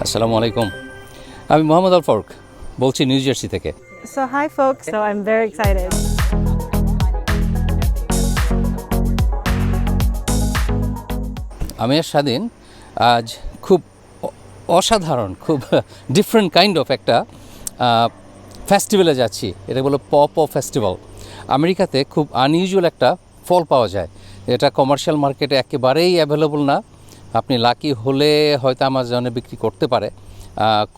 আসসালামু আলাইকুম। আমি মোহাম্মদ আল-ফারুক বলছি নিউ জার্সি থেকে। So hi folks, so I'm very excited. আমি আর স্বাধীন আজ খুব অসাধারণ, খুব ডিফারেন্ট কাইন্ড অফ একটা ফেস্টিভ্যালে যাচ্ছি। এটা বলো পপ ফেস্টিভ্যাল। আমেরিকাতে খুব আনইউজুয়াল একটা ফল পাওয়া যায়, এটা কমার্শিয়াল মার্কেটে একেবারেই অ্যাভেলেবল না। আপনি লাকি হলে হয়তো আমাজনে বিক্রি করতে পারে।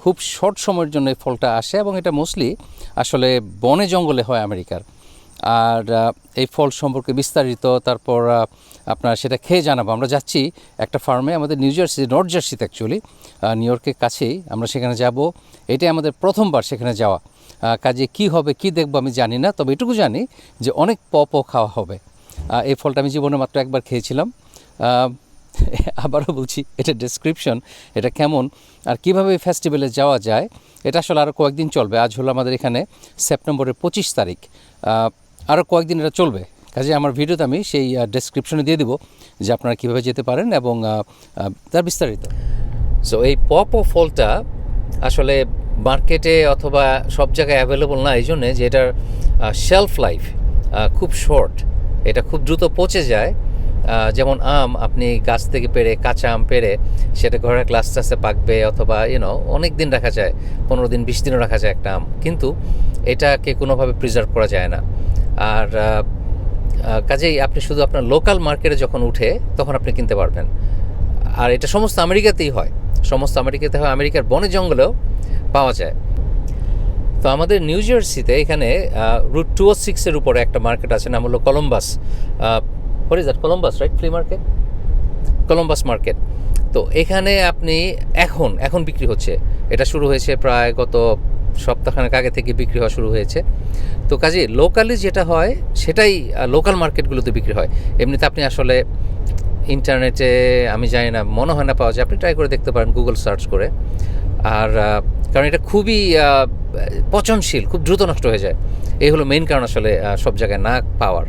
খুব শর্ট সময়ের জন্য এই ফলটা আসে এবং এটা মোস্টলি আসলে বনে জঙ্গলে হয় আমেরিকার। আর এই ফল সম্পর্কে বিস্তারিত তারপর আপনার সেটা খেয়ে জানাবো। আমরা যাচ্ছি একটা ফার্মে, আমাদের নিউ জার্সি, নর্থ জার্সিতে অ্যাকচুয়ালি, নিউ ইয়র্কের কাছেই। আমরা সেখানে যাব, এটাই আমাদের প্রথমবার সেখানে যাওয়া। কাজে কি হবে কি দেখবো আমি জানি না, তবে এটুকু জানি যে অনেক পপও খাওয়া হবে। এই ফলটা আমি জীবনে মাত্র একবার খেয়েছিলাম। আবারও বলছি, এটা ডেসক্রিপশন, এটা কেমন আর কীভাবে এই ফেস্টিভ্যালে যাওয়া যায়, এটা আসলে আরও কয়েকদিন চলবে। আজ হলো আমাদের এখানে সেপ্টেম্বরের 25 তারিখ, আরও কয়েকদিন এটা চলবে। কাজে আমার ভিডিওতে আমি সেই ডেসক্রিপশনে দিয়ে দেবো যে আপনারা কীভাবে যেতে পারেন এবং তার বিস্তারিত। সো এই পপো ফলটা আসলে মার্কেটে অথবা সব জায়গায় অ্যাভেলেবল না, এই জন্যে যে এটার শেলফ লাইফ খুব শর্ট, এটা খুব দ্রুত পচে যায়। যেমন আম, আপনি গাছ থেকে পেড়ে, কাঁচা আম পেড়ে সেটা ঘরে আস্তে আস্তে পাকবে, অথবা অনেক দিন রাখা যায়, 15 দিন 20 দিনও রাখা যায় একটা আম, কিন্তু এটাকে কোনোভাবে প্রিজার্ভ করা যায় না। আর কাজেই আপনি শুধু আপনার লোকাল মার্কেটে যখন উঠে তখন আপনি কিনতে পারবেন। আর এটা সমস্ত আমেরিকাতেই হয়, সমস্ত আমেরিকাতে হয়, আমেরিকার বনে জঙ্গলেও পাওয়া যায়। তো আমাদের নিউ জার্সিতে এখানে রুট 206-এর উপরে একটা মার্কেট আছে, নাম হলো Columbus. What is that? Columbus, right? Flea market, Columbus market. তো এখানে আপনি এখন বিক্রি হচ্ছে, এটা শুরু হয়েছে প্রায় গত সপ্তাহখানেক আগে থেকে বিক্রি হওয়া শুরু হয়েছে। তো কাজে লোকালি যেটা হয় সেটাই লোকাল মার্কেটগুলোতে বিক্রি হয়। এমনিতে আপনি আসলে ইন্টারনেটে আমি জানি না, মনে হয় না পাওয়া যায়, আপনি ট্রাই করে দেখতে পারেন গুগল সার্চ করে। আর কারণ এটা খুবই পচনশীল, খুব দ্রুত নষ্ট হয়ে যায়, এই হলো মেইন কারণ আসলে সব জায়গায় না পাওয়ার।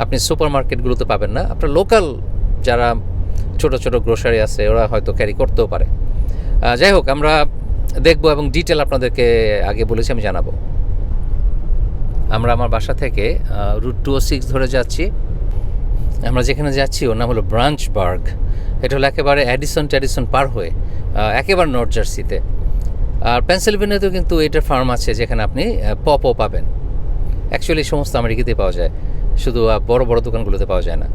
আপনি সুপার মার্কেটগুলোতে পাবেন না, আপনার লোকাল যারা ছোট ছোট গ্রোসারি আছে ওরা হয়তো ক্যারি করতেও পারে। যাই হোক, আমরা দেখবো এবং ডিটেল আপনাদেরকে আগে বলেছি আমি জানাবো। আমরা আমার বাসা থেকে রুট 206 ধরে যাচ্ছি। আমরা যেখানে যাচ্ছি ওর নাম হলো ব্রাঞ্চবার্গ। এটা হলো একেবারে অ্যাডিসন পার হয়ে একেবারে নর্থ জার্সিতে। আর পেনসিলভেনিয়াতেও কিন্তু এটার ফার্ম আছে যেখানে আপনি পপও পাবেন। অ্যাকচুয়ালি সমস্ত আমেরিকাতেই পাওয়া যায়, শুধু বড় বড় দোকানগুলোতে পাওয়া যায় না।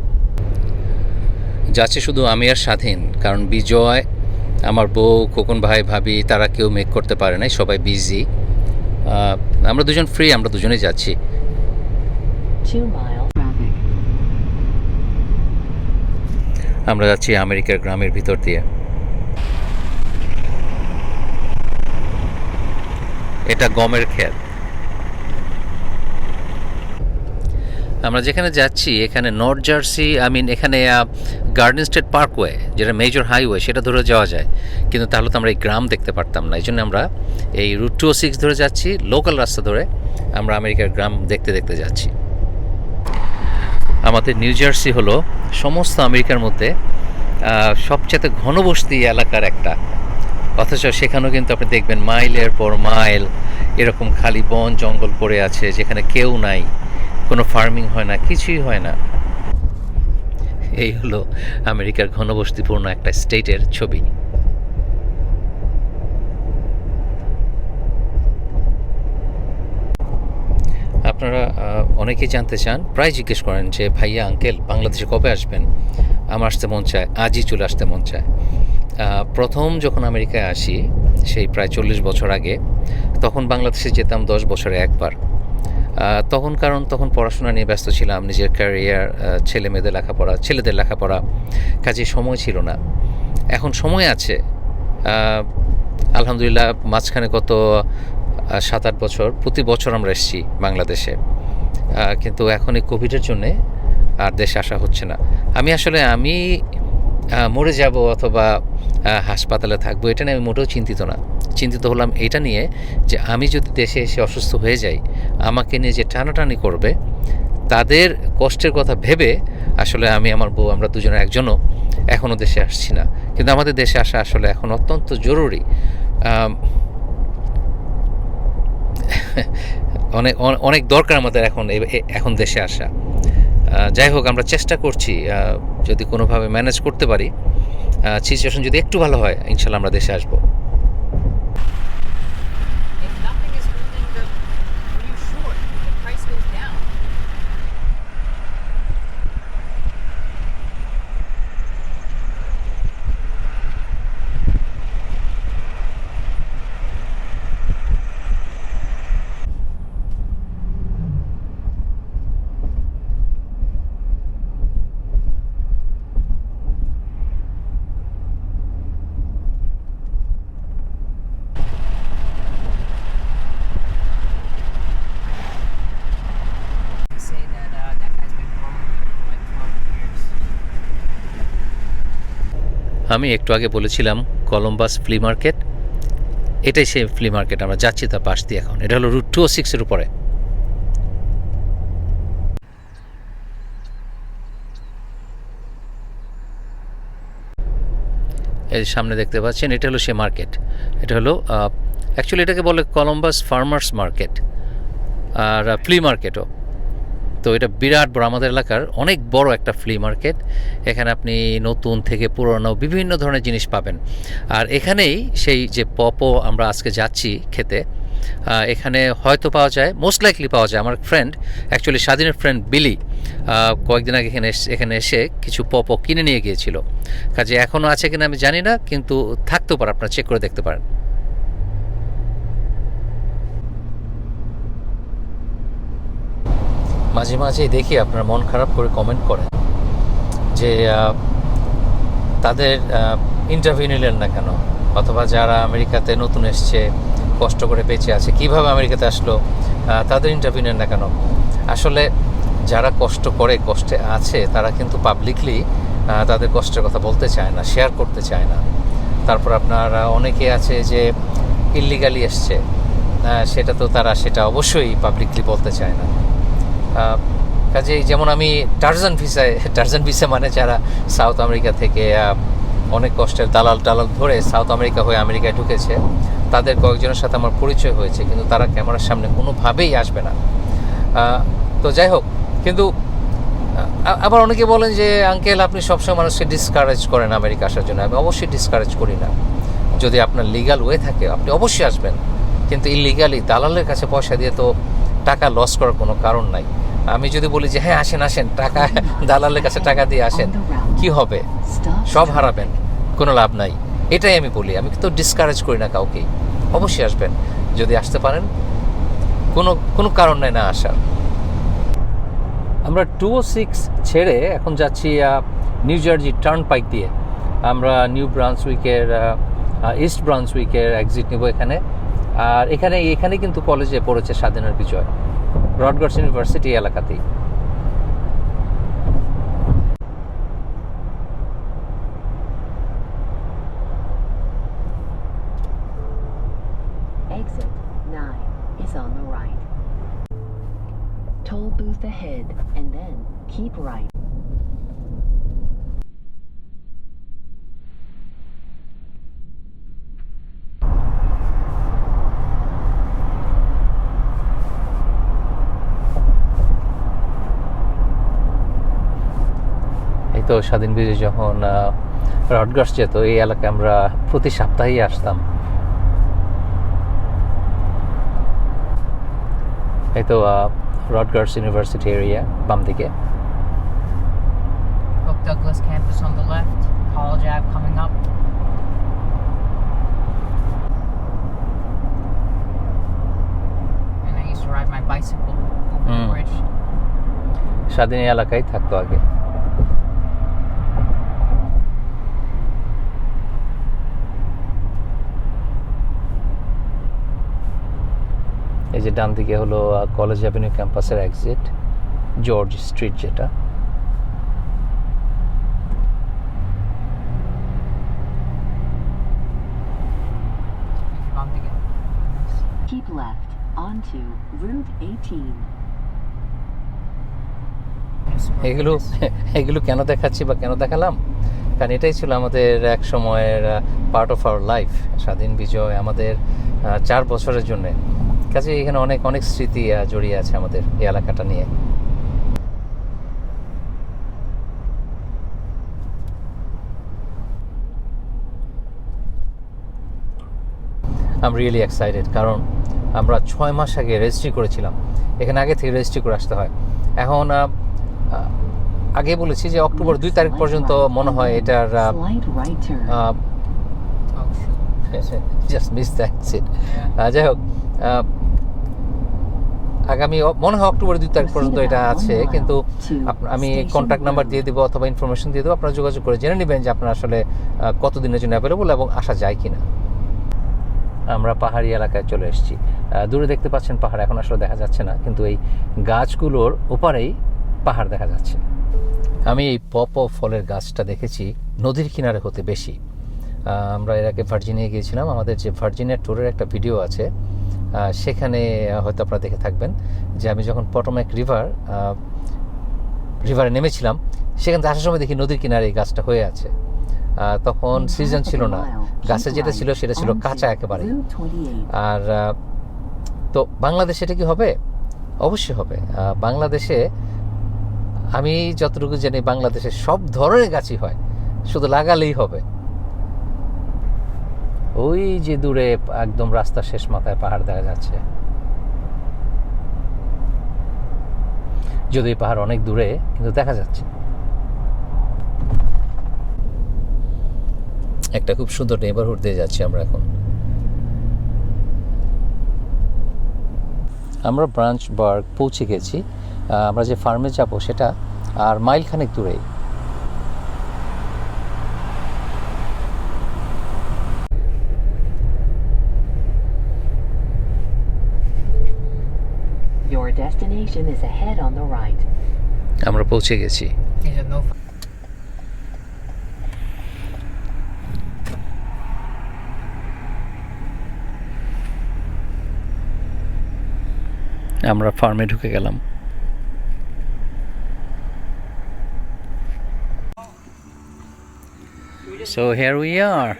যাচ্ছে শুধু আমি আর স্বাধীন, কারণ বিজয়, আমার বউ, খোকন ভাই, ভাবি, তারা কেউ মেক করতে পারে নাই, সবাই বিজি। আমরা দুজন ফ্রি, আমরা দুজনেই যাচ্ছি। আমরা যাচ্ছি আমেরিকার গ্রামের ভিতর দিয়ে। এটা গমের ক্ষেত। আমরা যেখানে যাচ্ছি এখানে নর্থ জার্সি, এখানে গার্ডেন স্টেট পার্কওয়ে, যেটা মেজর হাইওয়ে, সেটা ধরে যাওয়া যায়, কিন্তু তাহলে তো আমরা এই গ্রাম দেখতে পারতাম না। এই জন্য আমরা এই রুট 206 ধরে যাচ্ছি, লোকাল রাস্তা ধরে আমরা আমেরিকার গ্রাম দেখতে দেখতে যাচ্ছি। আমাদের নিউ জার্সি হলো সমস্ত আমেরিকার মধ্যে সবচেয়ে ঘনবসতি এলাকার একটা, অথচ সেখানেও কিন্তু আপনি দেখবেন মাইলের পর মাইল এরকম খালি বন জঙ্গল পড়ে আছে, যেখানে কেউ নাই, কোনো ফার্মিং হয় না, কিছুই হয় না। এই হলো আমেরিকার ঘনবসতিপূর্ণ একটা স্টেটের ছবি। আপনারা অনেকেই জানতে চান, প্রায় জিজ্ঞেস করেন যে ভাইয়া, আঙ্কেল, বাংলাদেশে কবে আসবেন? আমার আসতে মন চায়, আজই চলে আসতে মন চায়। প্রথম যখন আমেরিকায় আসি, সেই প্রায় 40 বছর আগে, তখন বাংলাদেশে যেতাম 10 বছরে একবার। তখন পড়াশোনা নিয়ে ব্যস্ত ছিলাম, নিজের ক্যারিয়ার, ছেলেদের লেখাপড়া, কাজে সময় ছিল না। এখন সময় আছে, আলহামদুলিল্লাহ। মাঝখানে গত 7-8 বছর প্রতি বছর আমরা এসেছি বাংলাদেশে, কিন্তু এখন এই কোভিডের জন্যে আর দেশে আসা হচ্ছে না। আমি মরে যাব অথবা হাসপাতালে থাকবো, এটা নিয়ে আমি মোটেও চিন্তিত হলাম এটা নিয়ে যে আমি যদি দেশে এসে অসুস্থ হয়ে যাই, আমাকে নিয়ে যে টানাটানি করবে, তাদের কষ্টের কথা ভেবে আসলে আমি আমার বউ আমরা দুজনের একজনও এখনও দেশে আসছি না, কিন্তু আমাদের দেশে আসা আসলে এখন অত্যন্ত জরুরি। অনেক অনেক দরকার আমাদের এখন দেশে আসা। যাই হোক, আমরা চেষ্টা করছি, যদি কোনোভাবে ম্যানেজ করতে পারি, সিচুয়েশন যদি একটু ভালো হয়, ইনশাল্লাহ আমরা দেশে আসবো। আমি একটু আগে বলেছিলাম কলম্বাস ফ্লি মার্কেট, এটাই সেই ফ্লি মার্কেট। আমরা যাচ্ছি তার পাশ দিয়ে এখন। এটা হলো রুট 206-এর উপরে। এই সামনে দেখতে পাচ্ছেন, এটা হলো সে মার্কেট। এটা হলো অ্যাকচুয়ালি এটাকে বলে কলম্বাস ফার্মার্স মার্কেট আর ফ্লি মার্কেটও। তো এটা বিরাট বড়, আমাদের এলাকার অনেক বড় একটা ফ্লি মার্কেট। এখানে আপনি নতুন থেকে পুরনো বিভিন্ন ধরনের জিনিস পাবেন। আর এখানেই সেই যে পপো আমরা আজকে যাচ্ছি খেতে, এখানে হয়তো পাওয়া যায়, মোস্ট লাইকলি পাওয়া যায়। আমার ফ্রেন্ড, অ্যাকচুয়ালি স্বাধীনের ফ্রেন্ড বিলি, কয়েকদিন আগে এখানে এসে কিছু পপো কিনে নিয়ে গিয়েছিল। কাজে এখনও আছে কিনা আমি জানি না, কিন্তু থাকতেও পারে, আপনারা চেক করে দেখতে পারেন। মাঝে মাঝে দেখি আপনার মন খারাপ করে কমেন্ট করেন যে তাদের ইন্টারভিউ নিলেন না কেন, অথবা যারা আমেরিকাতে নতুন এসছে, কষ্ট করে বেঁচে আছে, কিভাবে আমেরিকাতে আসলো, তাদের ইন্টারভিউ নেন না কেন। আসলে যারা কষ্ট করে, কষ্টে আছে, তারা কিন্তু পাবলিকলি তাদের কষ্টের কথা বলতে চায় না, শেয়ার করতে চায় না। তারপর আপনার অনেকে আছে যে ইল্লিগালি এসছে, সেটা অবশ্যই পাবলিকলি বলতে চায় না। কাজেই যেমন আমি টার্জান ভিসা মানে যারা সাউথ আমেরিকা থেকে অনেক কষ্টের দালাল ধরে সাউথ আমেরিকা হয়ে আমেরিকায় ঢুকেছে, তাদের কয়েকজনের সাথে আমার পরিচয় হয়েছে, কিন্তু তারা ক্যামেরার সামনে কোনোভাবেই আসবে না। তো যাই হোক, কিন্তু আবার অনেকে বলেন যে আঙ্কেল আপনি সবসময় মানুষকে ডিসকারেজ করেন আমেরিকা আসার জন্য। আমি অবশ্যই ডিসকারেজ করি না। যদি আপনার লিগাল ওয়ে থাকে আপনি অবশ্যই আসবেন, কিন্তু ইলিগালি দালালের কাছে পয়সা দিয়ে তো টাকা লস করার কোনো কারণ নাই। আমি যদি বলি যে হ্যাঁ আসেন টাকা, দালালের কাছে টাকা দিয়ে আসেন, কি হবে? সব হারাবেন, কোনো লাভ নাই। এটাই আমি বলি। আমি তো ডিসকারেজ করি না কাউকেই। অবশ্যই আসবেন যদি আসতে পারেন, কোনো কারণ নাই না আসার। আমরা 206 ছেড়ে এখন যাচ্ছি নিউ জার্জি টার্নপাইক দিয়ে। আমরা নিউ ব্রান্সউইকের ইস্ট ব্রান্সউইকের এক্সিট নেব এখানে। আর এখানে কিন্তু কলেজে পড়েছে স্বাধীনের বিজয়, রডগার্স ইউনিভার্সিটি এলাকাতেই। Exit 9 is on the right. Toll booth ahead and then keep right. তো স্বাধীন বিজয় যখন রডগার্স যেত, এই এলাকায় আমরা প্রতি সপ্তাহেই আসতাম। এই তো রডগার্স ইউনিভার্সিটি এরিয়া বাম দিকে। Douglas campus on the left, College Ave coming up. And I used to ride my bicycle over the bridge. স্বাধীন এলাকায় থাকতো আগে। এই যে ডান দিকে হলো কলেজ অ্যাভিনিউ ক্যাম্পাসের এক্সিট, জর্জ স্ট্রিট যেটা। Keep left onto Route 18. এগুলো এগুলো কেন দেখাচ্ছি বা কেন দেখালাম, কারণ এটাই ছিল আমাদের এক সময়ের পার্ট অফ আওয়ার লাইফ। স্বাধীন বিজয় আমাদের 4 বছরের জন্যে, কাজে এখানে অনেক অনেক স্মৃতি জড়িয়ে আছে আমাদের এই এলাকাটা নিয়ে। আই এম রিয়েলি এক্সাইটেড, কারণ আমরা 6 মাস আগে রেজিস্ট্রি করেছিলাম। এখানে আগে থেকে রেজিস্ট্রি করে আসতে হয়। এখন আগে বলেছি যে অক্টোবর 2 তারিখ পর্যন্ত মনে হয় এটার Slight right turn. Just miss that it. যাই হোক, আগামী মনে হয় অক্টোবর 2 তারিখ পর্যন্ত এটা আছে, কিন্তু আমি কন্ট্যাক্ট নাম্বার দিয়ে দেবো অথবা ইনফরমেশন দিয়ে দেবো, আপনারা যোগাযোগ করে জেনে নেবেন যে আপনারা আসলে কতদিনের জন্য অ্যাভেলেবল এবং আসা যায় কিনা। আমরা পাহাড়ি এলাকায় চলে এসেছি। দূরে দেখতে পাচ্ছেন পাহাড়, এখন আসলে দেখা যাচ্ছে না, কিন্তু এই গাছগুলোর ওপারেই পাহাড় দেখা যাচ্ছে। আমি এই পপো ফলের গাছটা দেখেছি নদীর কিনারে হতে বেশি। আমরা এর আগে ভার্জিনিয়া গিয়েছিলাম, আমাদের যে ভার্জিনিয়া ট্যুরের একটা ভিডিও আছে, সেখানে হয়তো আপনারা দেখে থাকবেন যে আমি যখন পটোম্যাক রিভারে নেমেছিলাম, সেখান থেকে আসার সময় দেখি নদীর কিনারে এই গাছটা হয়ে আছে। তখন সিজন ছিল না, গাছে যেটা ছিল সেটা ছিল কাঁচা একেবারে। আর তো বাংলাদেশে এটা কি হবে? অবশ্যই হবে। বাংলাদেশে আমি যতটুকু জানি বাংলাদেশে সব ধরনের গাছই হয়, শুধু লাগালেই হবে। ওই যে দূরে একদম রাস্তার শেষ মাথায় পাহাড় দেখা যাচ্ছে, যদি পাহাড় অনেক দূরে কিন্তু দেখা যাচ্ছে। একটা খুব সুন্দর নেবারহুড দিয়ে যাচ্ছি আমরা এখন। আমরা ব্রাঞ্চবার্গ পৌঁছে গেছি। আমরা যে ফার্মে যাব সেটা আর মাইল খানেক দূরেই। Your destination is ahead on the right. আমরা পৌঁছে গেছি। Is it no? আমরা ফার্মে ঢুকে গেলাম। So here we are.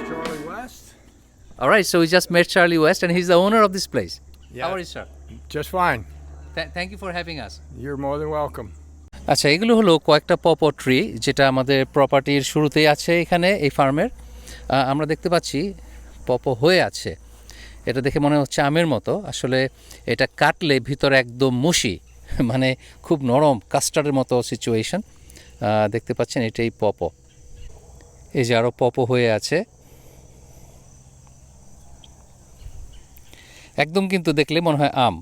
Charlie West. All right, so we just met Charlie West and he's the owner of this place. Yeah. How are you, sir? Just fine. Thank you for having us. You're more than welcome. আচ্ছা, এগুলো হলো কয়েকটা পপো tree যেটা আমাদের প্রপার্টির শুরুতেই আছে এখানে এই ফার্মের। আমরা দেখতে পাচ্ছি পপো হয়ে আছে, এটা দেখে মনে হচ্ছে আমের মতো। আসলে এটা কাটলে ভিতরে একদম মুশি, মানে খুব নরম কাস্টার্ডের মতো সিচুয়েশন। দেখতে পাচ্ছেন এটাই পপো। এই যে আরও পপো হয়ে আছে, একদম কিন্তু দেখলে মনে হয় আম,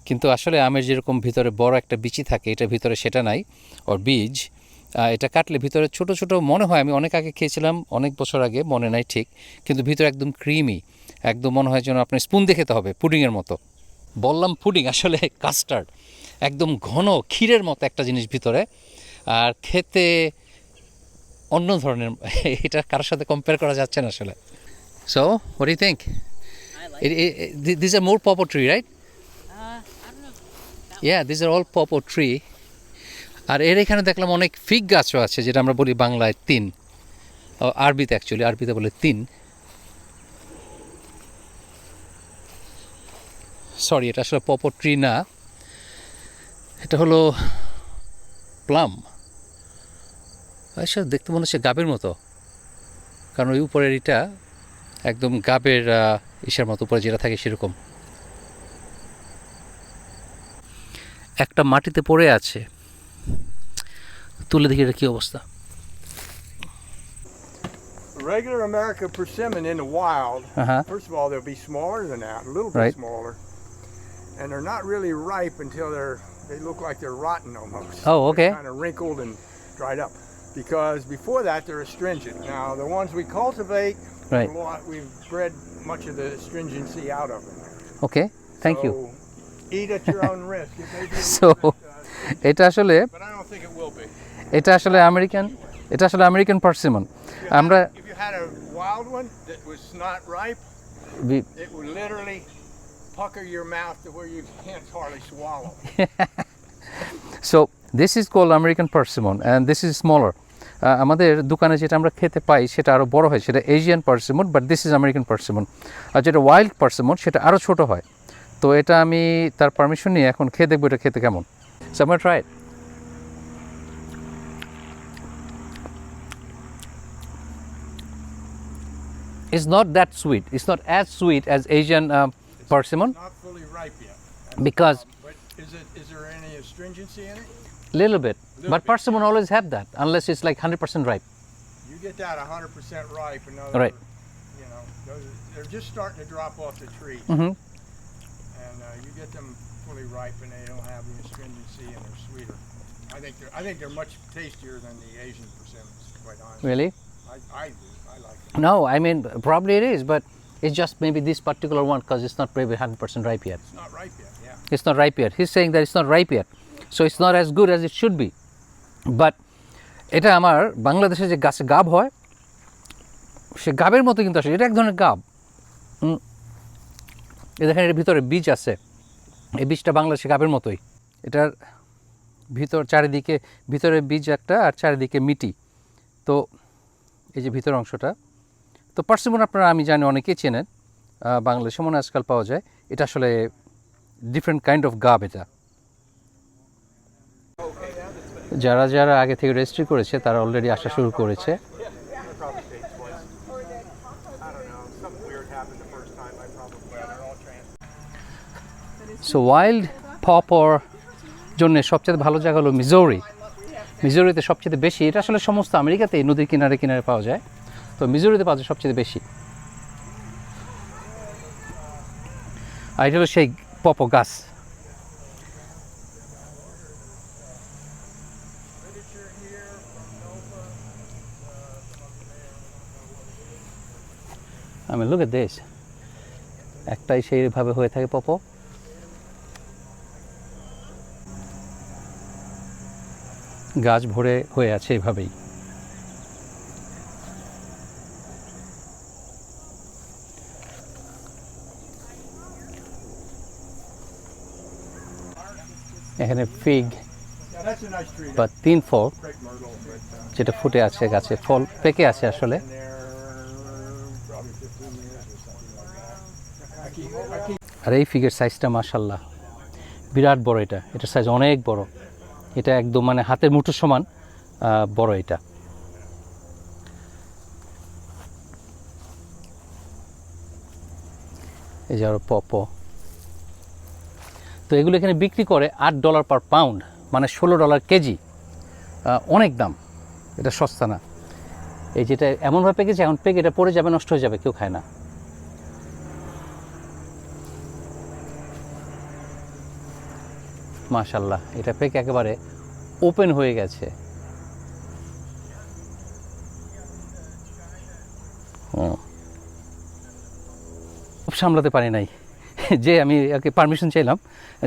কিন্তু আসলে আমের যেরকম ভিতরে বড় একটা বিচি থাকে, এটা ভিতরে সেটা নাই, ওর বীজ। এটা কাটলে ভিতরে ছোট ছোট মনে হয়, আমি অনেক আগে খেয়েছিলাম, অনেক বছর আগে, মনে নাই ঠিক, কিন্তু ভিতরে একদম ক্রিমি, একদম মনে হয় যেন আপনার স্পুন দিয়ে খেতে হবে, পুডিংয়ের মতো। বললাম পুডিং, আসলে কাস্টার্ড, একদম ঘন ক্ষীরের মতো একটা জিনিস ভিতরে, আর খেতে অন্য ধরনের। এটা কারোর সাথে কম্পেয়ার করা যাচ্ছে না আসলে। So what do you think? These are more pawpaw tree, right? Yeah, these are all pawpaw tree. আর এর এখানে দেখলাম অনেক ফিগ গাছও আছে, যেটা আমরা বলি বাংলায় তিন, আরবিতে অ্যাকচুয়ালি আরবিতে বলে তিন। সরি, এটা আসলে পপো ট্রি না, এটা হলো প্লাম। আসলে দেখতে মনে হচ্ছে গাবের মতো, কারণ ওই উপরের এটা একদম গাবের ইসের মতো, উপরে যেটা থাকে সেরকম। একটা মাটিতে পড়ে আছে, তুলে দেখি এটা কি অবস্থা। Regular American persimmon in the wild, first of all, they'll be smaller than that, a little bit Right. smaller. And they're not really ripe until they look like they're rotten almost. Oh, okay. They're kind of wrinkled and dried up. Because before that, they're astringent. Now, the ones we cultivate, Right. we've bred much of the astringency out of them. Okay, thank you. Eat at your own risk. It may be a So, little bit, এটা আসলে but I don't think it will be. এটা আসলে American persimmon. আমরা If you had a wild one that was not ripe, it would literally pucker your mouth to where you can't hardly swallow. So this is called American persimmon and this is smaller. আমাদের দোকানে যেটা আমরা খেতে পাই সেটা আরও বড় হয়, সেটা Asian persimmon, but this is American persimmon. আর যেটা ওয়াইল্ড পার্সিমন সেটা আরও ছোট হয়। তো এটা আমি তার পারমিশন নিয়ে এখন খেয়ে দেখবো এটা খেতে কেমন। So I'm gonna try it. It's not that sweet. It's not as sweet as Asian persimmon Not fully ripe yet. because But is there any astringency in it? little bit. But bit. persimmon always have that unless it's like 100% ripe. You get that 100% ripe, and those Right. are, you know, they're just starting to drop off the tree. Mhm. And you get them fully ripe, and they don't have the astringency, and they're sweeter. I think they're much tastier than the Asian persimmons, quite honestly. Really? I do. I like them. No, I mean probably it is, but it's just maybe this particular one because it's not maybe 100% ripe yet. It's not ripe yet. Yeah. It's not ripe yet. He's saying that it's not ripe yet, so it's not as good as it should be. But এটা আমার বাংলাদেশে যে গাছে গাব হয় সে গাবের মতো কিন্তু আসে, এটা এক ধরনের গাব। এ দেখেন এর ভিতরে বীজ আছে, এই বীজটা বাংলাদেশে গাবের মতোই। এটার চারিদিকে ভিতরে বীজ একটা আর চারিদিকে মিটি। তো এই যে ভিতর অংশটা, তো পার্সিমন আপনারা আমি জানি অনেকেই চেনেন, বাংলাদেশে মনে আজকাল পাওয়া যায়। এটা আসলে ডিফারেন্ট কাইন্ড অফ গাব। এটা যারা যারা আগে থেকে রেজিস্ট্রি করেছে তারা অলরেডি আসা শুরু করেছে। সো ওয়াইল্ড পপার জন্য সবচেয়ে ভালো জায়গা হলো মিজোরিতে সবচেয়ে বেশি। এটা আসলে সমস্ত আমেরিকাতেই নদীর কিনারে কিনারে পাওয়া যায়, তো মিজোরিতে পাওয়া যায় সবচেয়ে বেশি। আর এটা হলো সেই পপো গাছ। I mean, look at this. একটাই সেইভাবে হয়ে থাকে পপো। গাছ ভরে হয়ে আছে এভাবেই। এখানে fig That's a nice tree. বা 3 ফল Crepe myrtle, but যেটা ফুটে আছে গাছে, ফল পেকে আছে আসলে। they're probably 15 years or something like that. I keep আর এই ফিগের সাইজটা মাশাআল্লাহ বিরাট বড়। এটার সাইজ অনেক বড়। এটা একদম মানে হাতের মুঠোর সমান বড় এটা। এই যে আরো পপো। তো এগুলো এখানে বিক্রি করে $8 পার পাউন্ড, মানে $16 কেজি। অনেক দাম, এটা সস্তা না। এই যেটা এমনভাবে পেকেছে, এখন পেকে এটা পড়ে যাবে, নষ্ট হয়ে যাবে, কেউ খায় না। মাশাআল্লাহ, এটা পেকে একেবারে ওপেন হয়ে গেছে। খুব সামলাতে পারি নাই যে আমি ওকে পারমিশন চাইলাম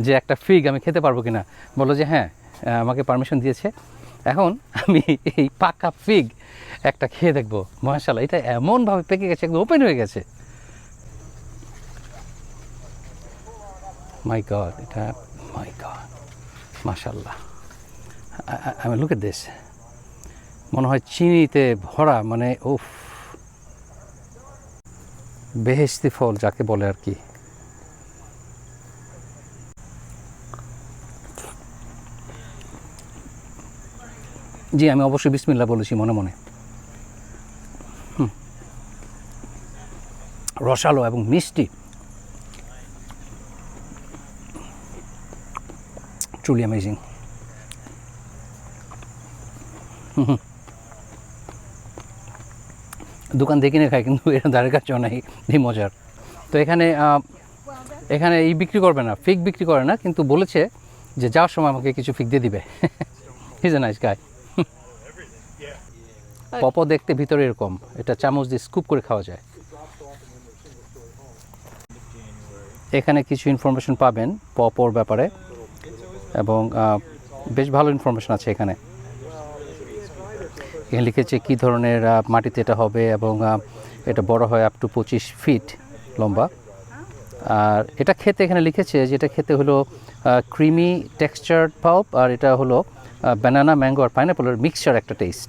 যে একটা ফিগ আমি খেতে পারবো কিনা। বললো যে হ্যাঁ, আমাকে পারমিশন দিয়েছে। এখন আমি এই পাকা ফিগ একটা খেয়ে দেখবো। মাশাআল্লাহ, এটা এমনভাবে পেকে গেছে, একদম ওপেন হয়ে গেছে। মাই গড, এটা মাই গড, মাশাআল্লাহ। আমি লুক এট দিস, মনে হয় চিনিতে ভরা, মানে উফ, বেহেশতি ফল যাকে বলে আর কি। জি, আমি অবশ্যই বিসমিল্লাহ বলেছি মনে মনে। রসালো এবং মিষ্টি, ট্রুলি অ্যামেজিং। দোকান দেখে কিনে খাই, কিন্তু এর ধারে কাছেও নাই এই মজার। তো এখানে এই বিক্রি করবে না, ফিগ বিক্রি করে না, কিন্তু বলেছে যে যাওয়ার সময় আমাকে কিছু ফিগ দিয়ে দিবে। His a nice guy. পপো দেখতে ভিতরে এরকম, এটা চামচ দিয়ে স্কুপ করে খাওয়া যায়। এখানে কিছু ইনফরমেশন পাবেন পপোর ব্যাপারে, এবং বেশ ভালো ইনফরমেশন আছে এখানে। এখানে লিখেছে কী ধরনের মাটিতে এটা হবে এবং এটা বড় হয় আপ টু 25 ফিট লম্বা। আর এটা খেতে এখানে লিখেছে যে এটা খেতে হলো ক্রিমি টেক্সচার্ড পাল্প, আর এটা হলো ব্যানানা, ম্যাঙ্গো আর পাইনাপেলের মিক্সচার একটা টেস্ট।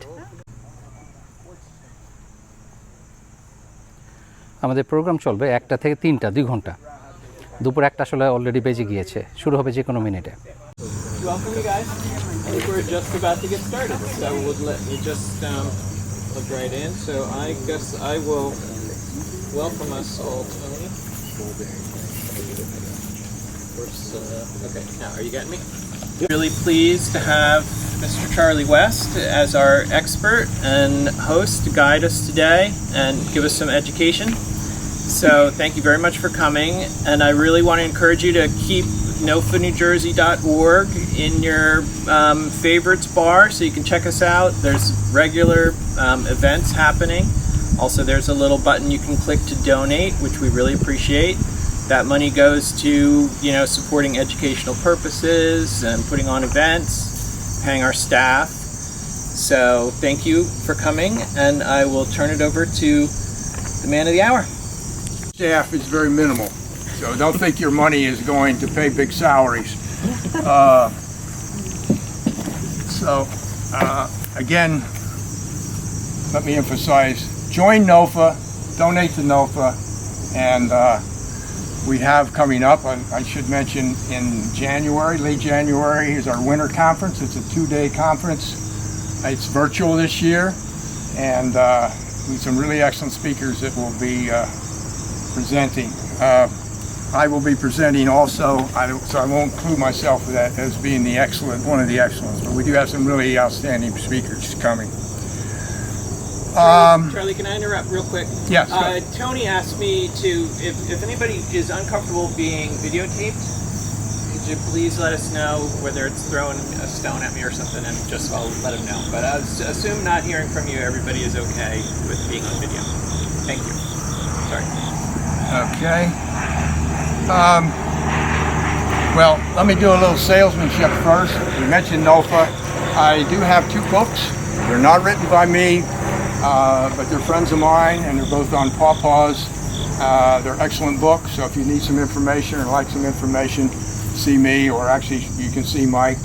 আমাদের প্রোগ্রাম চলবে 1টা থেকে 3টা, 2 ঘন্টা। দুপুর 1টা আসলে অলরেডি বেজে গিয়েছে, শুরু হবে যে কোনো মিনিটে। Welcome, you guys. I think we're just about to get started, so let me just look right in. So I guess I will welcome us all, Tony. Okay, now are you getting me? Really pleased to have Mr. Charlie West as our expert and host to guide us today and give us some education. So thank you very much for coming, and I really want to encourage you to keep nofanewjersey.org in your favorites bar so you can check us out. There's regular events happening. Also, there's a little button you can click to donate, which we really appreciate. That money goes to, supporting educational purposes and putting on events, paying our staff. So thank you for coming, and I will turn it over to the man of the hour. Staff is very minimal, so don't think your money is going to pay big salaries. Again, let me emphasize, join NOFA, donate to NOFA, and we have coming up, I should mention, in January, late January, is our winter conference. It's a 2-day conference. It's virtual this year, and some really excellent speakers that will be presenting. I will be presenting also, so I won't include myself with that as being one of the excellents, but we do have some really outstanding speakers coming. Charlie, can I interrupt real quick? Yes. Tony asked me to, if anybody is uncomfortable being videotaped, could you please let us know, whether it's throwing a stone at me or something, and just I'll let him know. But I assume not hearing from you, everybody is okay with being on video. Thank you. Sorry. Okay. Well, let me do a little salesmanship first. We mentioned NOFA. I do have 2 books. They're not written by me, but they're friends of mine, and they're both on Pawpaws. They're excellent books, so if you need some information or like some information, see me, or actually you can see Mike.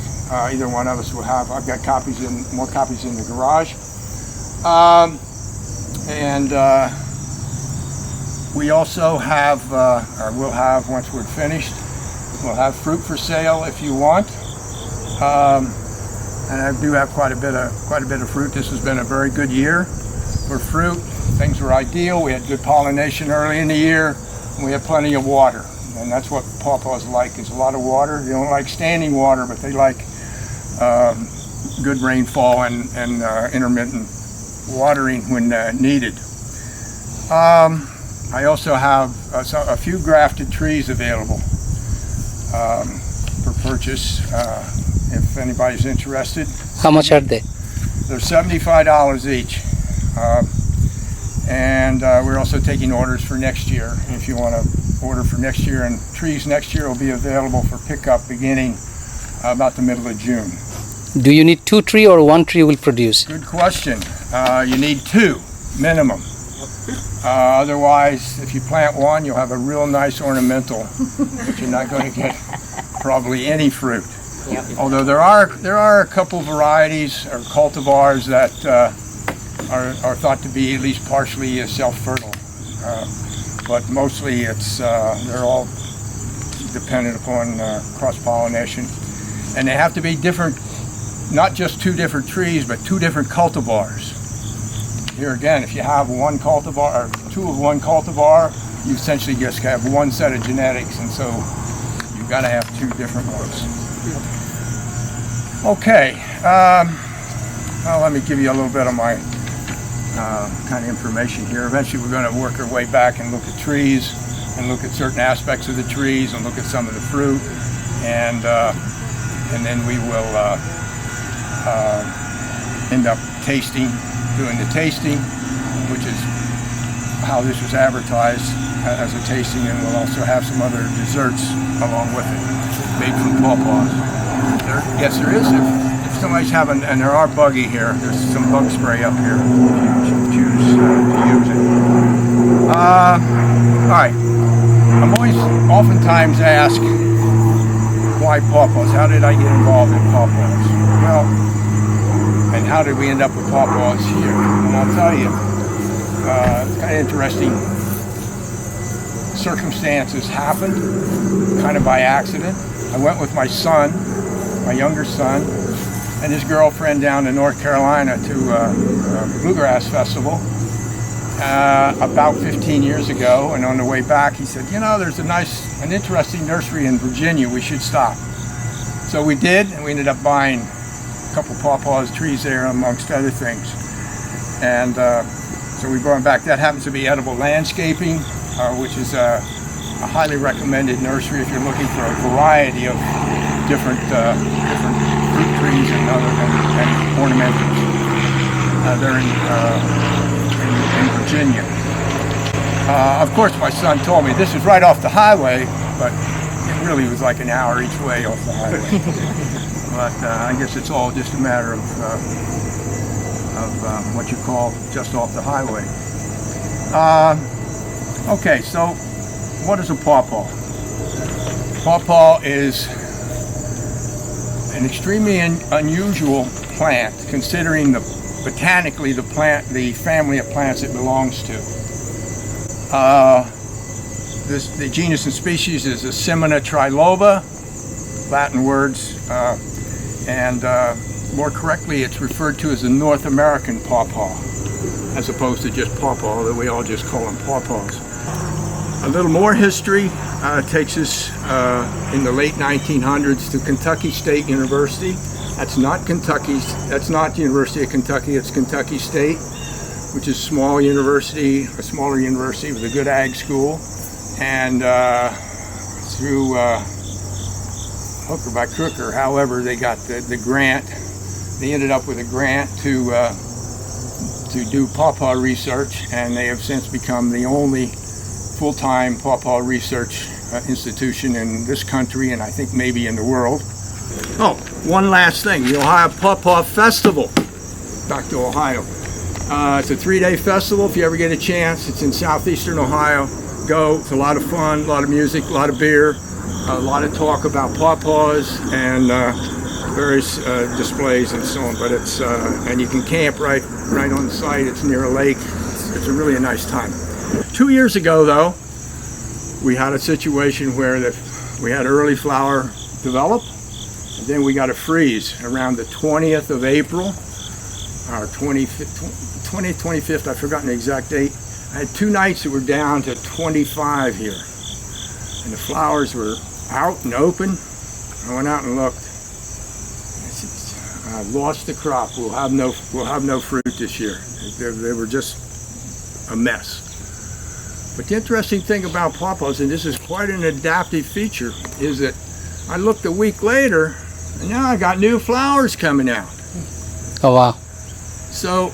Either one of us will have. I've got more copies in the garage. We also have, or we'll have, once we're finished, we'll have fruit for sale if you want. And I do have quite a bit of fruit. This has been a very good year for fruit. Things were ideal. We had good pollination early in the year, and we had plenty of water. And that's what Pawpaws like, is a lot of water. They don't like standing water, but they like good rainfall and intermittent watering when needed. I also have a few grafted trees available for purchase if anybody's interested. How much are they? They're $75 each. And we're also taking orders for next year. If you want to order for next year, and trees next year will be available for pickup beginning about the middle of June. Do you need 2 trees or 1 tree will produce? Good question. You need 2 minimum. Otherwise, if you plant 1, you'll have a real nice ornamental, but you're not going to get probably any fruit. Although there are a couple varieties or cultivars that are thought to be at least partially self-fertile, but mostly they're all dependent upon cross-pollination, and they have to be different, not just 2 different trees, but 2 different cultivars. Here again, if you have 1 cultivar or 2 of 1 cultivar, you essentially just have 1 set of genetics, and so you've got to have 2 different ones. Okay, well, let me give you a little bit of my kind of information here. Eventually we're going to work our way back and look at trees and look at certain aspects of the trees and look at some of the fruit, and then we will end up doing the tasting, which is how this was advertised as a tasting, and we'll also have some other desserts along with it, made from Pawpaws. Yes, there is. If somebody's having, and there are buggy here. There's some bug spray up here. You should choose to use it. All right. I'm always oftentimes asked, why Pawpaws? How did I get involved in Pawpaws? Well, and how did we end up with Pawpaws here? And I'll tell you, it's kind of interesting. Circumstances happened, kind of by accident. I went with my son, my younger son, and his girlfriend down to North Carolina to a bluegrass festival about 15 years ago. And on the way back, he said, you know, there's an interesting nursery in Virginia. We should stop. So we did, and we ended up buying a couple Pawpaws trees there, amongst other things. And so we brought them back. That happens to be Edible Landscaping, which is a highly recommended nursery if you're looking for a variety of different fruit trees and ornamentals. They're in Virginia. Of course, my son told me this is right off the highway, but it really was like an hour each way off the highway. But I guess it's all just a matter of what you call just off the highway. Okay, so what is a pawpaw? Pawpaw is an extremely unusual plant, considering botanically the family of plants it belongs to. The genus and species is Asimina triloba, Latin words, and more correctly it's referred to as the North American pawpaw, as opposed to just pawpaw, that we all just call them pawpaws. A little more history takes us in the late 1900s to Kentucky State University. That's not the University of Kentucky, it's Kentucky State, which is a smaller university with a good ag school. And through hook or by crook, or however they got the grant, they ended up with a grant to do pawpaw research, and they have since become the only full-time pawpaw research institution in this country, and I think maybe in the world. Oh, one last thing, the Ohio Pawpaw Festival. Back to Ohio. It's a 3-day festival. If you ever get a chance, it's in southeastern Ohio. Go. It's a lot of fun, a lot of music, a lot of beer, a lot of talk about pawpaws, and various displays and so on. But it's and you can camp right on the site. It's near a lake. It's really a nice time. 2 years ago, though, we had a situation where we had early flower develop, and then we got a freeze around the 20th of April, or 20th, 25th, I've forgotten the exact date. I had 2 nights that were down to 25 here, and the flowers were out and open. I went out and looked. I lost the crop. We'll have no fruit this year. They were just a mess. But the interesting thing about pawpaws, and this is quite an adaptive feature, is that I looked a week later, and now I got new flowers coming out. Oh wow. So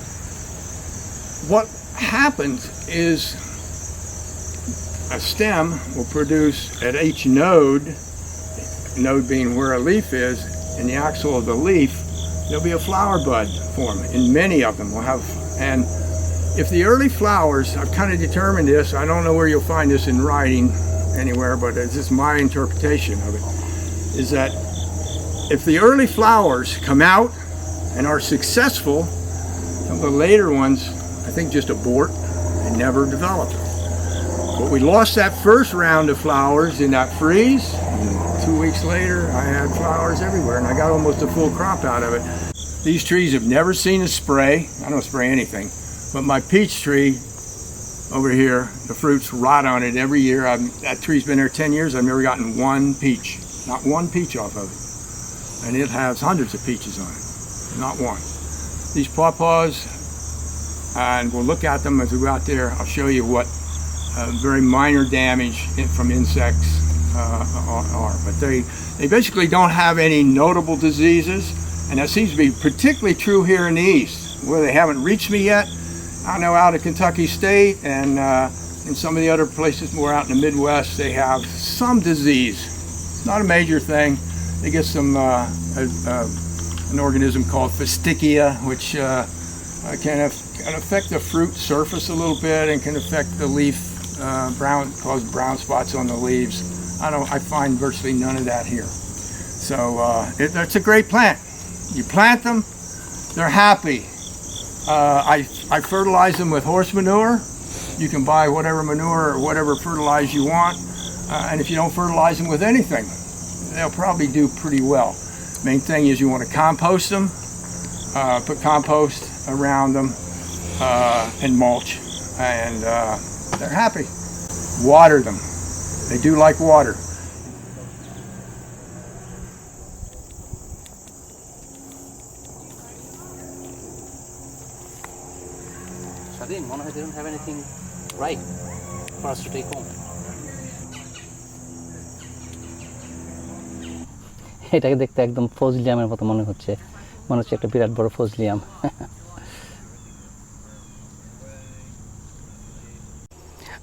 what happens is a stem will produce at each node being where a leaf is, in the axil of the leaf, there'll be a flower bud form, and many of them will have. And if the early flowers, I've kind of determined this, I don't know where you'll find this in writing anywhere, but it's just my interpretation of it, is that if the early flowers come out and are successful, some of the later ones, I think, just abort and never develop. But we lost that first round of flowers in that freeze, and 2 weeks later I had flowers everywhere, and I got almost a full crop out of it. These trees have never seen a spray. I don't spray anything. But my peach tree over here, the fruits rot on it every year. That tree's been there 10 years. I've never gotten one peach, not one peach off of it. And it has hundreds of peaches on it, not one. These pawpaws, and we'll look at them as we go out there. I'll show you what very minor damage from insects are. But they basically don't have any notable diseases, and that seems to be particularly true here in the East, where they haven't reached me yet. I know out at Kentucky State and in some of the other places more out in the Midwest, they have some disease. It's not a major thing. They get some an organism called Fastichia, which can affect the fruit surface a little bit and can affect the leaf, cause brown spots on the leaves. I find virtually none of that here. So it's a great plant. You plant them, they're happy. I fertilize them with horse manure. You can buy whatever manure or whatever fertilizer you want. And if you don't fertilize them with anything, they'll probably do pretty well. Main thing is you want to compost them, put compost around them, and mulch, and they're happy. Water them. They do like water. Shadin, মনে হয় they don't have anything ripe for us to take home. এটাকে দেখতে একদম ফজলিয়ামের মতো মনে হচ্ছে একটা বিরাট বড় ফজলিয়াম।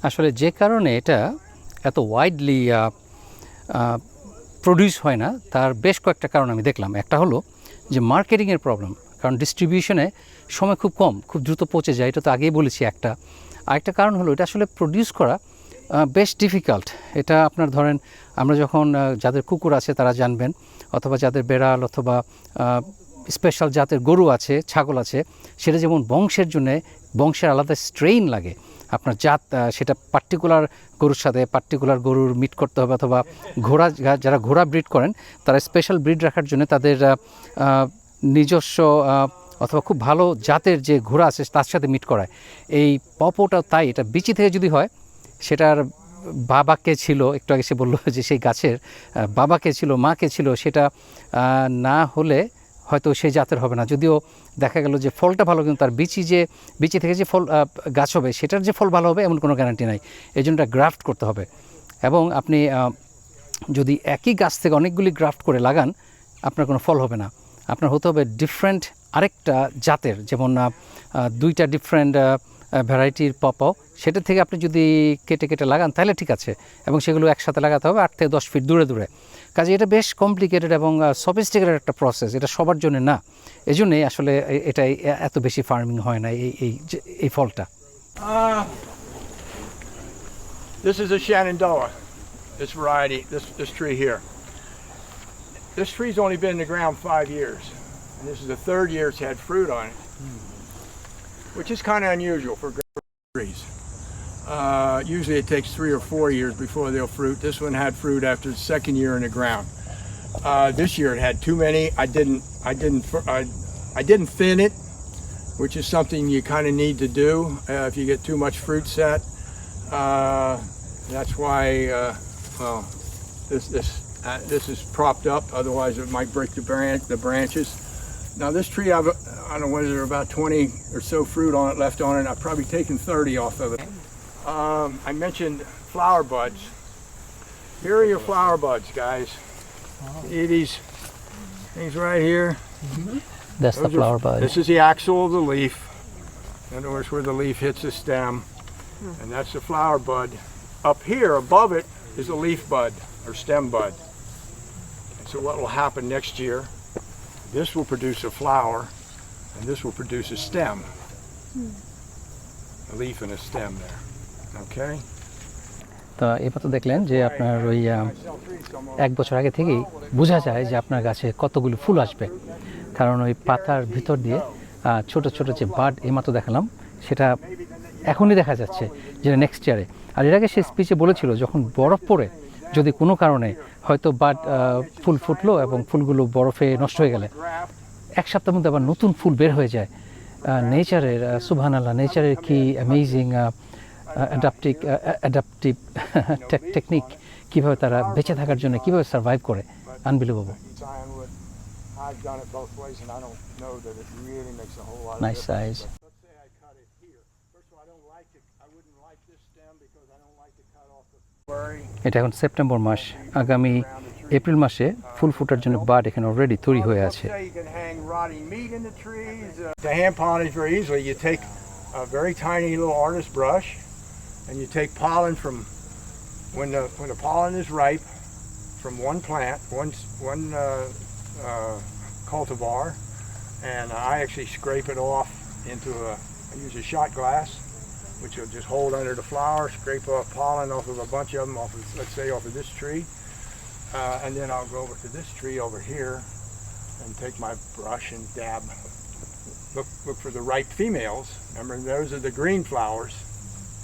আসলে যে কারণে এটা এত ওয়াইডলি প্রডিউস হয় না তার বেশ কয়েকটা কারণ আমি দেখলাম। একটা হলো যে মার্কেটিংয়ের প্রবলেম, কারণ ডিস্ট্রিবিউশনে সময় খুব কম, খুব দ্রুত পৌঁছে যায়, এটা তো আগেই বলেছি একটা। আরেকটা কারণ হলো এটা আসলে প্রডিউস করা বেশ ডিফিকাল্ট। এটা আপনার ধরেন আমরা যখন যাদের কুকুর আছে তারা জানবেন, অথবা যাদের বেড়াল অথবা স্পেশাল জাতের গরু আছে, ছাগল আছে, সেটা যেমন বংশের আলাদা স্ট্রেইন লাগে। আপনার জাত সেটা পার্টিকুলার গরুর সাথে পার্টিকুলার গরুর মিট করতে হবে, অথবা যারা ঘোড়া ব্রিড করেন তারা স্পেশাল ব্রিড রাখার জন্য তাদের নিজস্ব অথবা খুব ভালো জাতের যে ঘোড়া আছে তার সাথে মিট করায়। এই পপোটাও তাই, এটা বিচি থেকে যদি হয়, সেটার বাবাকে ছিল, একটু আগে সে বললো যে সেই গাছের বাবাকে ছিল, মাকে ছিল, সেটা না হলে হয়তো সেই জাতের হবে না। যদিও দেখা গেল যে ফলটা ভালো, কিন্তু তার বিচি থেকে যে ফল গাছ হবে সেটার যে ফল ভালো হবে এমন কোনো গ্যারান্টি নাই। এই জন্য গ্রাফট করতে হবে, এবং আপনি যদি একই গাছ থেকে অনেকগুলি গ্রাফট করে লাগান আপনার কোনো ফল হবে না। আপনার হতে হবে ডিফারেন্ট আরেকটা জাতের, যেমন 2টা ডিফারেন্ট ভ্যারাইটির পপাও, সেটা থেকে আপনি যদি কেটে কেটে লাগান তাহলে ঠিক আছে, এবং সেগুলো একসাথে লাগাতে হবে 8 থেকে 10 ফিট দূরে দূরে। কাজে এটা বেশ কমপ্লিকেটেড এবং সফিস্টিকেটেড একটা প্রসেস, এটা সবার জন্য না। এই জন্যই আসলে এটা এত বেশি ফার্মিং হয় না এই ফলটা। This is a Shenandoah, this variety, this tree here. This tree's only been in the ground 5 years, and this is the 3rd year it's had fruit on it, which is kind of unusual for trees. Usually it takes 3 or 4 years before they'll fruit. This one had fruit after the 2nd year in the ground. This year it had too many. I didn't thin it, which is something you kind of need to do if you get too much fruit set. That's why this is propped up. Otherwise it might break the branches. Now this tree, I don't know whether there are about 20 or so fruit on it left on it. I've probably taken 30 off of it. I mentioned flower buds. Here are your flower buds, guys. See these things right here? That's the flower bud. This is the axil of the leaf. In other words, where the leaf hits the stem. And that's the flower bud. Up here, above it, is a leaf bud or stem bud. And so what will happen next year, this will produce a flower, and this will produce a stem. A leaf and a stem there. Okay? তো এবার তো দেখলেন যে আপনার ওই 1 বছর আগে থেকেই বোঝা যায় যে আপনার গাছে কতগুলো ফুল আসবে, কারণ ওই পাতার ভিতর দিয়ে ছোট ছোট যে বাড এইমাত্র দেখালাম সেটা এখনই দেখা যাচ্ছে, যেটা নেক্সট ইয়ারে। আর এর আগে সে স্পিচে বলেছিল যখন বরফ পড়ে যদি কোনো কারণে হয়তো বাড ফুল ফুটলো এবং ফুলগুলো বরফে নষ্ট হয়ে গেলে 1 সপ্তাহের মধ্যে আবার নতুন ফুল বের হয়ে যায়। নেচারের সুবহানাল্লাহ, নেচারের কি অ্যামেজিং অ্যাডাপটিভ টেকনিক, কীভাবে তারা বেঁচে থাকার জন্য কীভাবে সার্ভাইভ করে, আনবিলিভেবল। Nice size. এটা এখন সেপ্টেম্বর মাস, আগামী এপ্রিল মাসে ফুল ফোটার জন্য বাড এখানে অলরেডি তৈরি হয়ে আছে। To hand pollinate very easily, you take a very tiny little artist brush and you take pollen from when the pollen is ripe from one plant, one cultivar, and I actually scrape it off into I use a shot glass, which will just hold under the flower, scrape off pollen off of a bunch of them, let's say off of this tree, and then I'll go over to this tree over here and take my brush and dab. Look for the ripe females. Remember, those are the green flowers.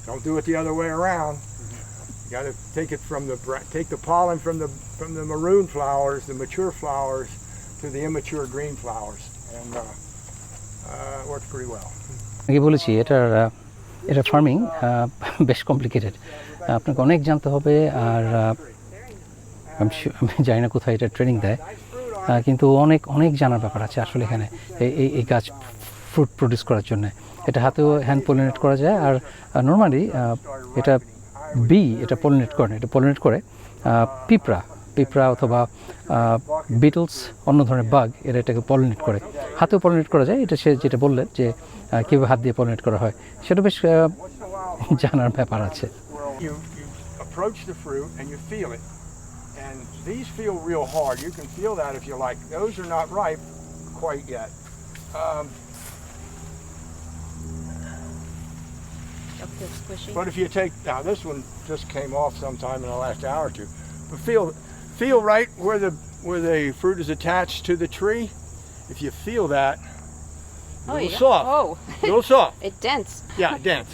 Don't do it the other way around. You got to take it take the pollen from the maroon flowers, the mature flowers, to the immature green flowers, and it works pretty well. আমি বলেছি এটা farming বেশ complicated, আপনাকে অনেক জানতে হবে, আর আমি জানি না কোথায় এটা ট্রেনিং দেয়, কিন্তু অনেক জানার ব্যাপার আছে আসলে এখানে এই গাছ ফ্রুট প্রডিউস করার জন্য। এটা হাতেও হ্যান্ড পলিনেট করা যায়, আর নর্মালি এটা এটা পলিনেট করে না, এটা পলিনেট করে পিঁপড়া অথবা বিটলস, অন্য ধরনের বাগ, এটাকে পলিনেট করে। হাতেও পলিনেট করা যায়, এটা সে যেটা বললেন যে কীভাবে হাত দিয়ে পলিনেট করা হয়, সেটা বেশ জানার ব্যাপার আছে। You approach the fruit and you feel it, and these feel real hard. You can feel that if you like. Those are not ripe quite yet. But if you take, now this one just came off sometime in the last hour or two, but feel right where the fruit is attached to the tree. If you feel that, a little soft. Oh, A little soft. it's dense. Yeah, dense.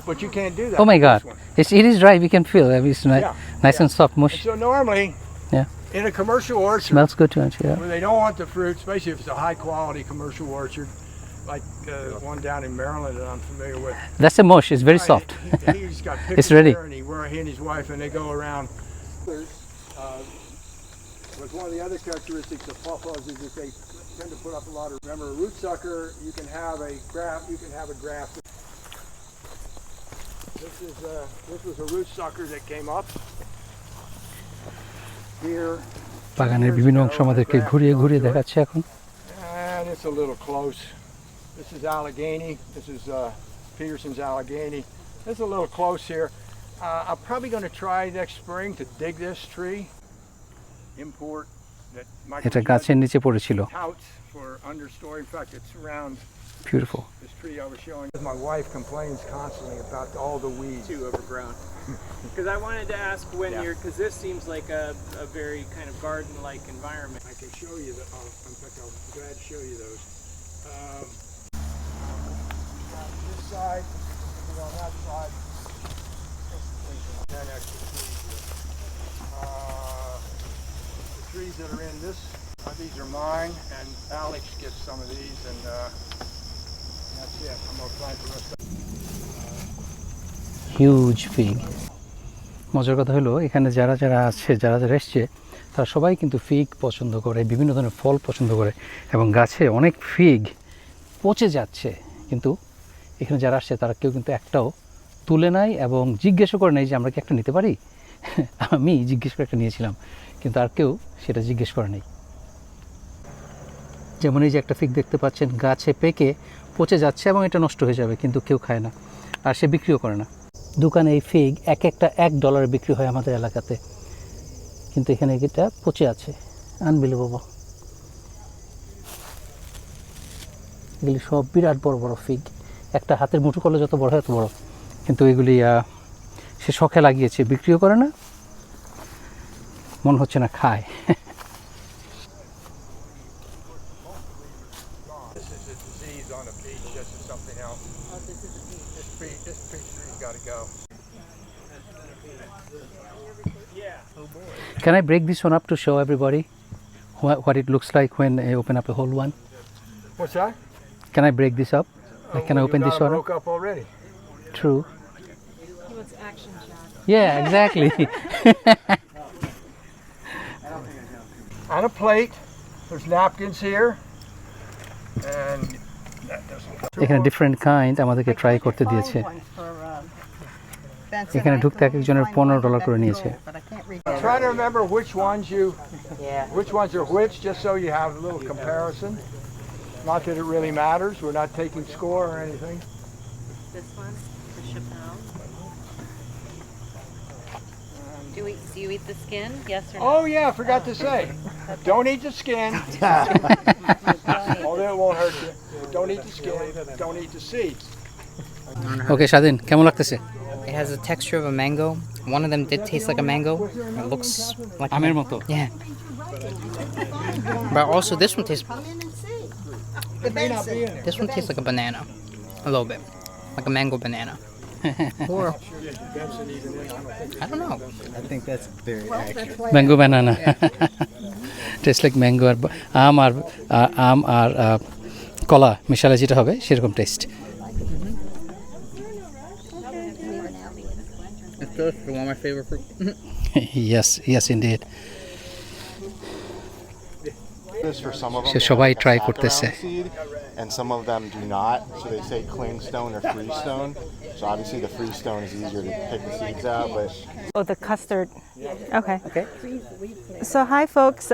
But you can't do that. Oh my with God, this one. it is dry. We can feel it. It's nice and soft, mush. So normally, Yeah, in a commercial orchard, smells good too. Yeah. where they don't want the fruit, especially if it's a high quality commercial orchard, like one down in Maryland that I'm familiar with. That's a mush. It's very soft. He's got pictures It's ready. there, and he and his wife, and they go around. But one of the other characteristics of pawpaws is that they tend to put up a lot of. Remember, a root sucker, you can have a graft. This was a root sucker that came up here. বাগানের বিভিন্ন অংশ আমাদেরকে ঘুরিয়ে দেখাচ্ছে এখন। And it's a little close. This is Allegheny. This is Peterson's Allegheny. It's a little close here. I'm probably going to try next spring to dig this tree. Import that এটা গাছের নিচে পড়েছিল। touts for understory. In fact, it's around Beautiful. this tree I was showing. My wife complains constantly about all the weeds. Too overgrown. Because I wanted to ask when you're, because this seems like a very kind of garden-like environment. I can show you the. In fact, I'll be glad to show you those. This side, and on that side. 10 extra trees here. The trees that are in this, these are mine, and Alex gets some of these, and that's it. I'm gonna plant the rest of. Huge fig. মজার কথা হলো এখানে যারা এসছে তারা সবাই কিন্তু fig পছন্দ করে, বিভিন্ন ধরনের ফল পছন্দ করে, এবং গাছে অনেক ফিগ পচে যাচ্ছে, কিন্তু এখানে যারা আসছে তারা কেউ কিন্তু একটাও তুলে নাই এবং জিজ্ঞেসও করে নাই যে আমরা কি একটা নিতে পারি। আমি জিজ্ঞেস করে একটা নিয়েছিলাম, কিন্তু আর কেউ সেটা জিজ্ঞেস করে নাই। যেমন এই যে একটা ফিগ দেখতে পাচ্ছেন, গাছে পেকে পচে যাচ্ছে এবং এটা নষ্ট হয়ে যাবে, কিন্তু কেউ খায় না, আর সে বিক্রিও করে না। দোকানে এই ফিগ একটা $1 বিক্রি হয় আমাদের এলাকাতে, কিন্তু এখানে এটা পচে আছে। আনবিলিভেবল। এগুলি সব বিরাট বড় বড় ফিগ, একটা হাতের মুঠো করলে যত বড় হয় তত বড়, কিন্তু এগুলি সে শখে লাগিয়েছে, বিক্রিও করে না, মনে হচ্ছে না খায়। This is a disease on a peach. This is something else. Oh, this is a peach. This peach tree's got to go. Yeah. Oh boy. Can I break this one up to show everybody what it looks like when I open up a whole one? What's that? Can I break this up? Like, can I open this one up? Broke up already. True. He wants action shot. Yeah, exactly. On a plate, there's napkins here, and that doesn't. এখানে different kind আমাদেরকে try করতে দিয়েছে। এখানে ঢুকতে একজনের $15 করে নিয়েছে। Try to remember which ones are which, just so you have a little comparison. Not that it really matters. We're not taking score or anything. This one, the Chappelle. And Do you eat the skin? Yes or no? Oh yeah, I forgot to say. Don't eat the skin. Although it won't hurt you. Don't eat the skin. Don't eat the seeds. ওকে স্বাধীন কেমন লাগতেছে It has the texture of a mango. One of them did taste like a mango. It looks like আমের মতো Yeah. But also this one tastes. This one tastes like a banana, a little bit, like a mango banana. Or I don't know. I think that's very accurate. Mango banana taste like mango আর আম আর কলা মিশালে যেটা হবে সেরকম taste It's just one of my favorite fruit. yes indeed This for some of them. Say they সবাই have a try sack করতেছে around seed, and some of them do not. So they say clingstone or freestone. So obviously the freestone is easier to pick the seeds out, but Oh, the custard. Okay. So hi, folks.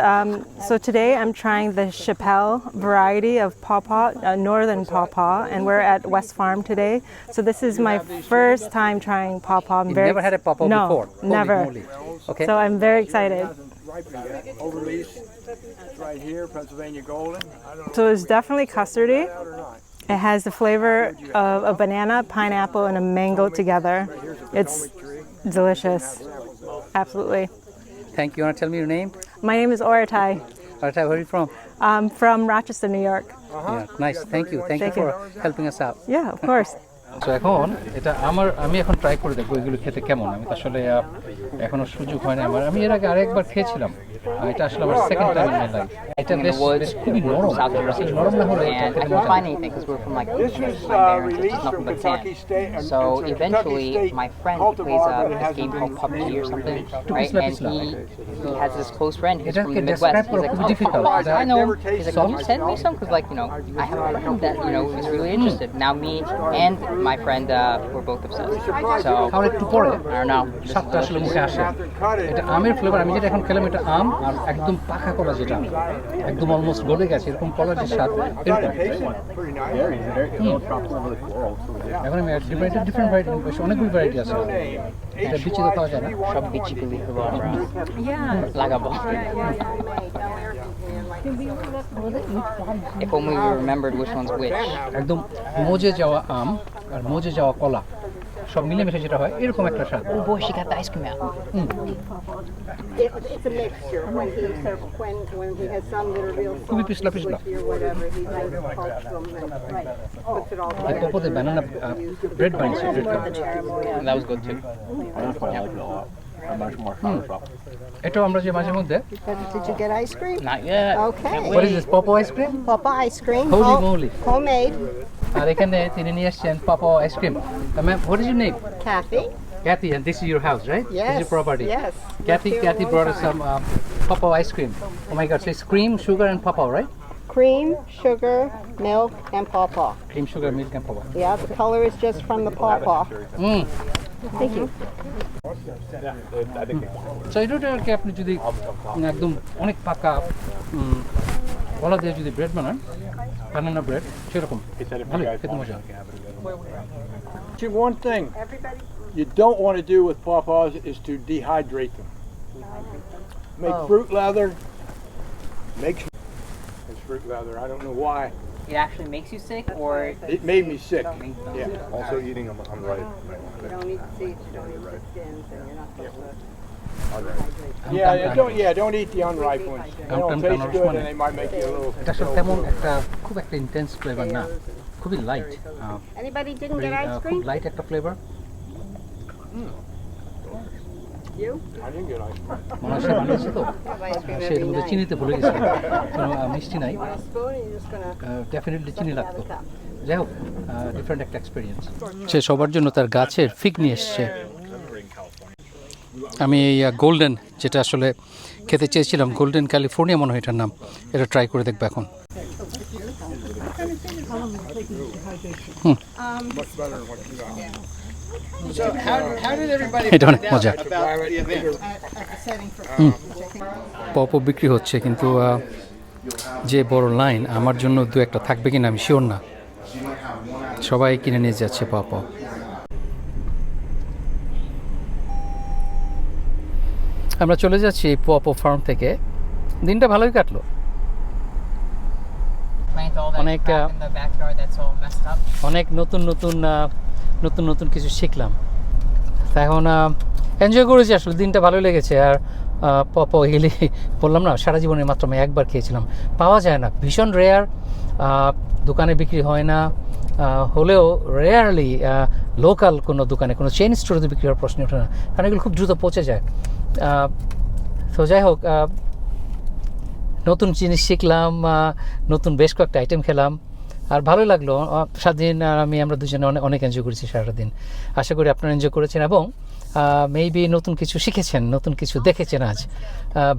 So today I'm trying the Chappelle variety of Pawpaw, northern Pawpaw, and we're at West Farm today. So this is my first time trying Pawpaw. I'm You never had a Pawpaw no, before? Holy never. moly. Okay. So I'm very excited. Overleaf. It's right here, Pennsylvania Golden. I don't know So it's definitely custardy. if or not. It has the flavor of a banana, pineapple, and a mango together. It's delicious. Absolutely. Thank you. You want to tell me your name? My name is Oratai. Where are you from? I'm from Rochester, New York. Yeah, nice. Thank you Thank for you. helping us out. Yeah, of course. তো এখন এটা আমি এখন try করে দেখবো এগুলো খেতে কেমন আমি তো আসলে এখনো সুযোগ হয়নি আমার আমি এর আগে আরেকবার খেয়েছিলাম এটা আসলে আমার second time in my life এটা বেশ খুবই নরম নরম না হলে এটা And I খেতে couldn't মজা find anything because we're from like This was barrens, it's released nothing from but Kentucky sand. State. So Kentucky eventually, State my friend cultivar, plays but it this hasn't game called been PUBG or something, Pisla, right? And pisla. he has this close friend who's এটা from K the Midwest. describe He's like, করা খুব oh, difficult. Pawpaws, I know him. He's like, Salt? can you send me some? Because like, you know, I have a friend that, you know, is really interested. Now me and my friend were both obsessed. So, খাওয়ার একটু পরে I don't know. স্বাদটা আসলে মুখে আসে এটা আমের flavour আমি যেটা এখন খেলাম এটা আম আর একদম পাকা কলা যেটা একদম অলমোস্ট গলে গেছে এরকম কলার যে স্বাদ এরকম Pretty nice. এখন আমি ডিফারেন্ট ভ্যারাইটি অনেকগুলো ভ্যারাইটি আছে এটা বিচি তো খাওয়া যায় না সব বিচি গুলি হলো আমরা লাগাবো If only we remembered which one's which. একদম মজে যাওয়া আম আর মজে যাওয়া কলা সব মিলেমিশে যেটা হয় এরকম একটা স্বাদ Oh boy, she got the ice cream out. It's a mixture. When he has some that are real খুবই soft, পিছলা পিছলা squishy or whatever, he makes pulp from them. Puts it all এই together. পপোতে ব্যানানা ব্রেড বানিয়েছে That was good too. এটাও আমরা যে মাঝে মধ্যে Did you get ice cream? Not yet. Okay. What is this Pawpaw ice cream? Pawpaw ice cream. Holy moly. Homemade. আর এখানে তিনি নিয়ে আসছেন Pawpaw ice cream. Ma'am, what is your name? Kathy. Kathy, and this is your house, right? Yes. This is your property. Yes. Kathy Lived here a long brought us time. some Pawpaw ice cream. Oh my God! So it's cream, sugar, and Pawpaw, right? Cream, sugar, milk, and pawpaw. Cream, sugar, milk, and Pawpaw. Yeah, the color is just from the pawpaw. Thank you. So এটাকে আপনি যদি একদম অনেক পাকা কলা দিয়ে যদি bread বানান বানানা ব্রেড সেরকম ভালো খেতে মজা One thing you don't want to do with pawpaws is to dehydrate them. Make fruit leather. Makes fruit leather. I don't know why. It actually makes you sick, or It made me sick. Yeah. also eating them unripe. You don't need seeds, you don't need the skins, and you're not supposed to. Don't eat the unripe ones. They don't taste good and they might make you a little. এটা আসলে তেমন একটা খুব একটা intense flavour না খুবই light Anybody didn't get ice খুব cream? Light একটা flavour You? I didn't get ice cream. মনে হয় সে বানিয়েছে তো Have ice cream সে এর every মধ্যে night. চিনিতে ভুলে গেছে কোনো মিষ্টি নাই Want a spoon, you're just gonna definitely চিনি have লাগতো a cup. যাই হোক ডিফারেন্ট একটা এক্সপিরিয়েন্স সে সবার জন্য তার গাছের ফিগ নিয়ে এসছে আমি এই গোল্ডেন যেটা আসলে খেতে চেয়েছিলাম গোল্ডেন ক্যালিফোর্নিয়া মনে হয় এটার নাম এটা ট্রাই করে দেখবো এখন এটা অনেক মজা পপ বিক্রি হচ্ছে কিন্তু যে বড় লাইন আমার জন্য দু একটা থাকবে কিনা আমি শিওর না সবাই কিনে নিয়ে যাচ্ছে পপ আমরা চলে যাচ্ছি পপো ফার্ম থেকে। দিনটা ভালোই কাটলো। Plant all that Onek, crap in the backyard that's all messed up. অনেক নতুন নতুন কিছু শিখলাম। তা এখন এনজয় করেছি, আসলে দিনটা ভালো লেগেছে। আর পপো হিলি বললাম না, সারা জীবনে মাত্র আমি একবার খেয়েছিলাম, পাওয়া যায় না, ভীষণ রেয়ার, দোকানে বিক্রি হয় না, হলেও রেয়ারলি লোকাল কোনো দোকানে, কোনো চেইন স্টোরে বিক্রি হওয়ার প্রশ্ন ওঠে না, কারণ এগুলো খুব দ্রুত পচে যায়। তো যাই হোক, নতুন জিনিস শিখলাম, নতুন বেশ কয়েকটা আইটেম খেলাম, আর ভালো লাগলো। সারাদিন আমরা দুজনে অনেক এনজয় করেছি সারাদিন। আশা করি আপনারা এনজয় করেছেন এবং মেবি নতুন কিছু শিখেছেন, নতুন কিছু দেখেছেন আজ।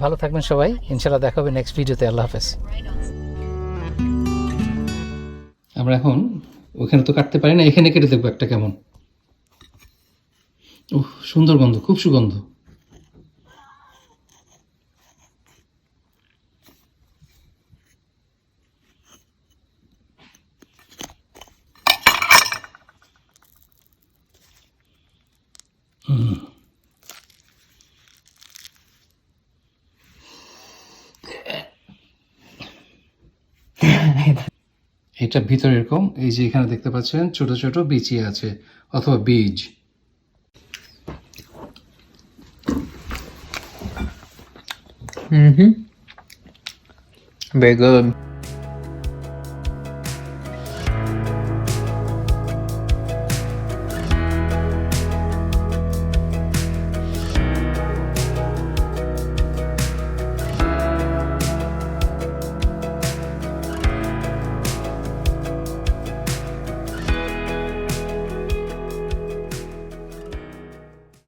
ভালো থাকবেন সবাই, ইনশাল্লাহ দেখা হবে নেক্সট ভিডিওতে। আল্লাহ হাফেজ। আমরা এখন ওখানে তো কাটতে পারি না, এখানে কেটে দেখবো একটা কেমন। ওহ, সুন্দর গন্ধ, খুব সুগন্ধ। এটা ভিতরে এরকম, এই যে এখানে দেখতে পাচ্ছেন ছোট ছোট বিচি আছে অথবা বীজ। Very good.